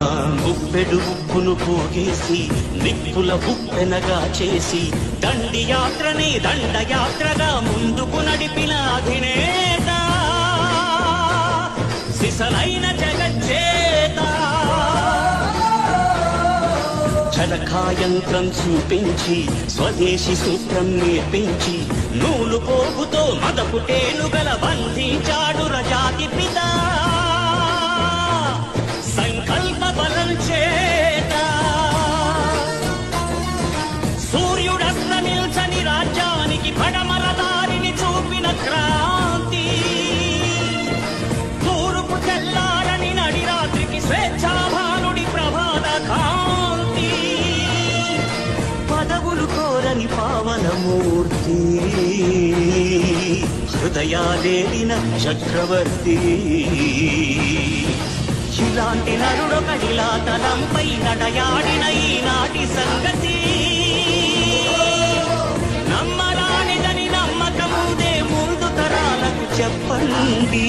గుప్పెడు ఉప్పును పోగేసి నిప్పుల ఉప్పెనగా చేసి దండియాత్రని దండయాత్రగా ముందుకు నడిపిన అధినేత సిసలైన జగజ్జేత చలఖాయంత్రం చూపించి స్వదేశీ సూత్రం నేర్పించి నూలు పోగుతో మదపుటేనుగల బంధించాడు రజాతి పిత సంకల్ప బలం చేత సూర్యుడస్తమిల్చని రాజ్యానికి పడమర దారిని చూపిన క్రాంతి తూర్పు తెల్లారని నడి రాత్రికి స్వేచ్ఛాభానుడి ప్రభాత కాంతి పదవులు కోరని పావనమూర్తి హృదయాలేలిన చక్రవర్తి ఇలాంటి నరుడొకడిలా తలంపై నడయాడిన ఈనాటి సంగతి నమ్మరానిదని నమ్మకముందే ముందు తరాలకు చెప్పండి.